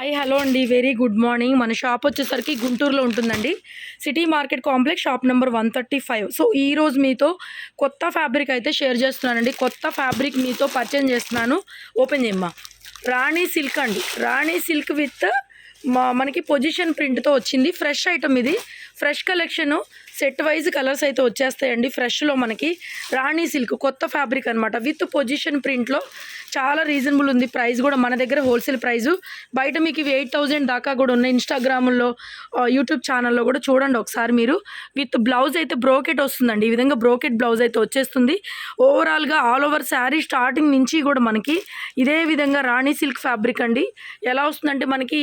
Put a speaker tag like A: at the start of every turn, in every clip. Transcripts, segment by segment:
A: Hi hello అండి, very good morning. మన shop వచ్చేసరికి గుంటూరులో ఉంటుందండి. City market complex, shop number 135. So ఈరోజు మీతో కొత్త ఫ్యాబ్రిక్ అయితే షేర్ చేస్తున్నానండి. కొత్త ఫ్యాబ్రిక్ మీతో పర్చేజ్ చేస్తున్నాను. ఓపెన్ చేయమ్మా. రాణి సిల్క్ అండి. రాణి సిల్క్ విత్ మనకి పొజిషన్ ప్రింట్తో వచ్చింది. ఫ్రెష్ ఐటమ్ ఇది, fresh collection. Set wise colours అయితే వచ్చేస్తాయండి. ఫ్రెష్లో మనకి రాణి సిల్క్ కొత్త ఫ్యాబ్రిక్ అనమాట, విత్ పొజిషన్ ప్రింట్లో. చాలా రీజనబుల్ ఉంది ప్రైస్ కూడా. మన దగ్గర హోల్సేల్ ప్రైజు. బయట మీకు ఇవి 8,000 దాకా కూడా ఉన్నాయి. ఇన్స్టాగ్రామ్లో, యూట్యూబ్ ఛానల్లో కూడా చూడండి ఒకసారి మీరు. విత్ బ్లౌజ్ అయితే బ్రోకెట్ వస్తుందండి. ఈ విధంగా బ్రోకెట్ బ్లౌజ్ అయితే వచ్చేస్తుంది. ఓవరాల్గా ఆల్ ఓవర్ శారీ స్టార్టింగ్ నుంచి కూడా మనకి ఇదే విధంగా రాణి సిల్క్ ఫ్యాబ్రిక్ అండి. ఎలా వస్తుందంటే మనకి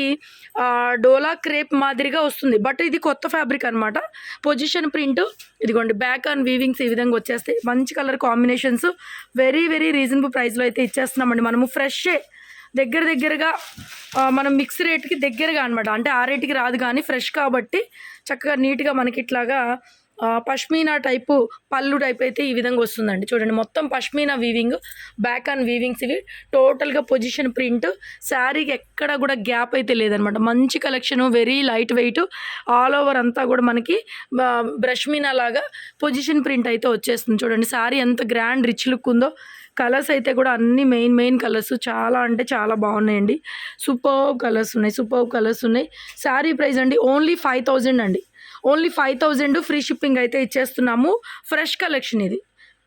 A: డోలా క్రేప్ మాదిరిగా వస్తుంది, బట్ ఇది కొత్త ఫ్యాబ్రిక్ అనమాట. పొజిషన్ ప్రింట్ ఇదిగోండి, బ్యాక్ అండ్ వీవింగ్స్ ఈ విధంగా వచ్చేస్తాయి. మంచి colour combinations, very very reasonable ప్రైస్లో అయితే ఇచ్చేస్తున్నామండి. మనము ఫ్రెషే దగ్గరగా మనం మిక్స్ రేట్కి దగ్గరగా అనమాట. అంటే ఆ రేటుకి రాదు కానీ ఫ్రెష్ కాబట్టి చక్కగా నీట్గా మనకి ఇట్లాగా పష్మీనా టైపు పళ్ళు టైప్ అయితే ఈ విధంగా వస్తుందండి. చూడండి, మొత్తం పష్మీనా వీవింగ్, బ్యాక్ అండ్ వీవింగ్స్ ఇవి. టోటల్గా పొజిషన్ ప్రింట్. శారీకి ఎక్కడ కూడా గ్యాప్ అయితే లేదనమాట. మంచి collection, very light weight. All over అంతా కూడా మనకి బ్రష్మీనా లాగా పొజిషన్ ప్రింట్ అయితే వచ్చేస్తుంది. చూడండి శారీ ఎంత గ్రాండ్ రిచ్ లుక్ ఉందో. కలర్స్ అయితే కూడా అన్ని మెయిన్ కలర్స్ చాలా అంటే చాలా బాగున్నాయండి. సూపర్ కలర్స్ ఉన్నాయి. శారీ ప్రైస్ అండి ఓన్లీ 5,000 అండి. ఓన్లీ 5,000 ఫ్రీ షిప్పింగ్ అయితే ఇచ్చేస్తున్నాము. ఫ్రెష్ కలెక్షన్ ఇది.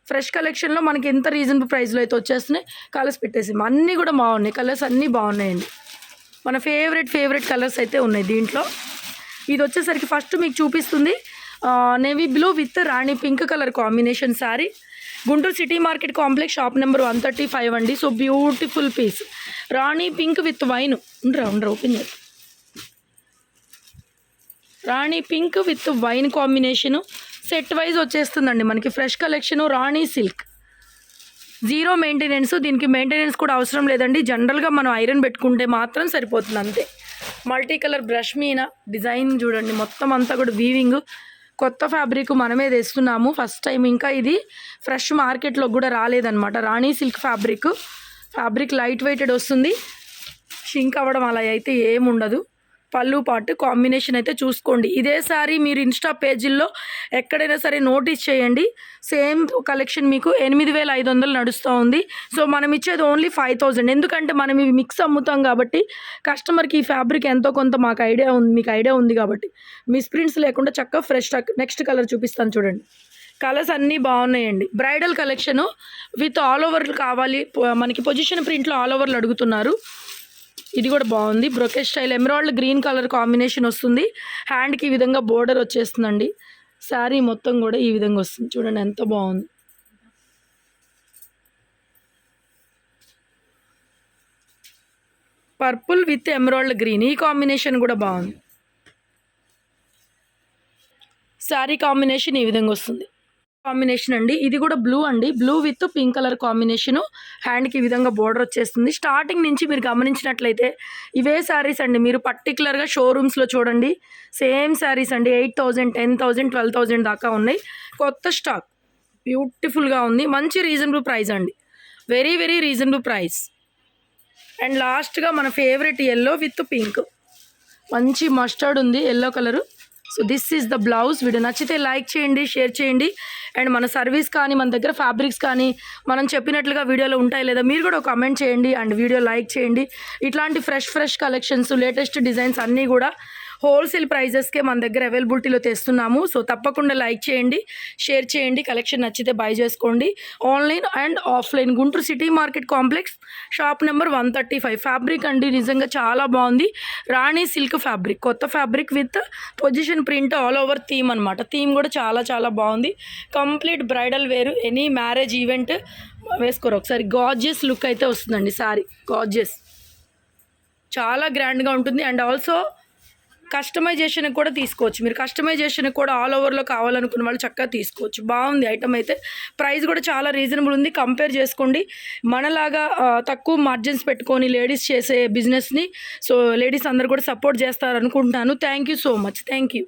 A: ఫ్రెష్ కలెక్షన్లో మనకి ఎంత రీజనబుల్ ప్రైస్లో అయితే వచ్చేస్తున్నాయి. కలర్స్ పెట్టేసి అన్నీ కూడా బాగున్నాయి. కలర్స్ అన్నీ బాగున్నాయండి. మన ఫేవరెట్ కలర్స్ అయితే ఉన్నాయి దీంట్లో. ఇది వచ్చేసరికి ఫస్ట్ మీకు చూపిస్తుంది navy blue with rani pink colour combination sari. Guntur city market complex, shop number 135 అండి. So beautiful piece. Rani pink with wine. ఉండరా ఓపెన్ చేసి. Rani pink with wine combination. Set wise వచ్చేస్తుందండి మనకి. Fresh collection, rani silk. Zero maintenance. దీనికి మెయింటెనెన్స్ కూడా అవసరం లేదండి. జనరల్గా మనం ఐరన్ పెట్టుకుంటే మాత్రం సరిపోతుంది అంతే. మల్టీ కలర్ బ్రష్ మీన డిజైన్ చూడండి, మొత్తం అంతా కూడా వీవింగ్. కొత్త ఫ్యాబ్రిక్ మనమే తెస్తున్నాము ఫస్ట్ టైం. ఇంకా ఇది ఫ్రెష్ మార్కెట్లో కూడా రాలేదన్నమాట. రాణి సిల్క్ ఫ్యాబ్రిక్ లైట్ వెయిటెడ్ వస్తుంది. షింక్ అవ్వడం అలా అయితే ఏముండదు. పళ్ళు పాటు కాంబినేషన్ అయితే చూసుకోండి. ఇదే సారీ మీరు ఇన్స్టా పేజీల్లో ఎక్కడైనా సరే నోటీస్ చేయండి. సేమ్ కలెక్షన్ మీకు 8,500 నడుస్తూ ఉంది. సో మనం ఇచ్చేది ఓన్లీ 5,000. ఎందుకంటే మనం ఇవి మిక్స్ అమ్ముతాం కాబట్టి కస్టమర్కి ఈ ఫ్యాబ్రిక్ ఎంతో కొంత మీకు ఐడియా ఉంది కాబట్టి మిస్ప్రింట్స్ లేకుండా చక్కగా ఫ్రెష్. నెక్స్ట్ కలర్ చూపిస్తాను చూడండి. కలర్స్ అన్నీ బాగున్నాయండి. Bridal collection with all over కావాలి మనకి. పొజిషన్ ప్రింట్లో ఆల్ ఓవర్లు అడుగుతున్నారు. ఇది కూడా బాగుంది. Brocade style emerald green colour combination వస్తుంది. హ్యాండ్కి ఈ విధంగా బోర్డర్ వచ్చేస్తుందండి. శారీ మొత్తం కూడా ఈ విధంగా వస్తుంది. చూడండి ఎంత బాగుంది. పర్పుల్ విత్ ఎమరాల్డ్ గ్రీన్, ఈ కాంబినేషన్ కూడా బాగుంది. శారీ కాంబినేషన్ ఈ విధంగా వస్తుంది. కాంబినేషన్ అండి. ఇది కూడా బ్లూ అండి. Blue with pink colour combination. హ్యాండ్కి ఈ విధంగా బోర్డర్ వచ్చేస్తుంది. స్టార్టింగ్ నుంచి మీరు గమనించినట్లయితే ఇవే శారీస్ అండి. మీరు పర్టికులర్గా షోరూమ్స్లో చూడండి, సేమ్ శారీస్ అండి. 8,000, 10,000, 12,000 దాకా ఉన్నాయి. కొత్త స్టాక్, బ్యూటిఫుల్గా ఉంది. మంచి రీజనబుల్ ప్రైస్ అండి. Very very reasonable price. And లాస్ట్గా మన ఫేవరెట్ ఎల్లో విత్ పింక్. మంచి మస్టర్డ్ ఉంది, yellow colour. So this is the blouse. Video నచ్చితే లైక్ చేయండి, షేర్ చేయండి. అండ్ మన సర్వీస్ కానీ మన దగ్గర ఫ్యాబ్రిక్స్ కానీ మనం చెప్పినట్లుగా వీడియోలో ఉంటాయి లేదా మీరు కూడా కామెంట్ చేయండి అండ్ వీడియో లైక్ చేయండి. ఇట్లాంటి ఫ్రెష్ కలెక్షన్స్, లేటెస్ట్ డిజైన్స్ అన్నీ కూడా హోల్సేల్ ప్రైజెస్కే మన దగ్గర అవైలబిలిటీలో తెస్తున్నాము. సో తప్పకుండా లైక్ చేయండి, షేర్ చేయండి. కలెక్షన్ నచ్చితే బై చేసుకోండి. Online and offline. Guntur city market complex, shop number 135. Fabric అండి నిజంగా చాలా బాగుంది. రాణి సిల్క్ ఫ్యాబ్రిక్, కొత్త fabric with position print all over theme అనమాట. థీమ్ కూడా చాలా బాగుంది. కంప్లీట్ బ్రైడల్ వేరు, ఎనీ మ్యారేజ్ ఈవెంట్ వేసుకోరు ఒకసారి. గార్జియస్ లుక్ అయితే వస్తుందండి సారీ. గార్జియస్ చాలా గ్రాండ్గా ఉంటుంది. అండ్ ఆల్సో కస్టమైజేషన్ కూడా తీసుకోవచ్చు మీరు. కస్టమైజేషన్ కూడా ఆల్ ఓవర్లో కావాలనుకున్న వాళ్ళు చక్కగా తీసుకోవచ్చు. బాగుంది ఐటమ్ అయితే. ప్రైస్ కూడా చాలా రీజనబుల్ ఉంది. కంపేర్ చేసుకోండి. మనలాగా తక్కువ మార్జిన్స్ పెట్టుకొని లేడీస్ చేసే బిజినెస్ని సో లేడీస్ అందరూ కూడా సపోర్ట్ చేస్తారు అనుకుంటున్నాను. Thank you so much. Thank you.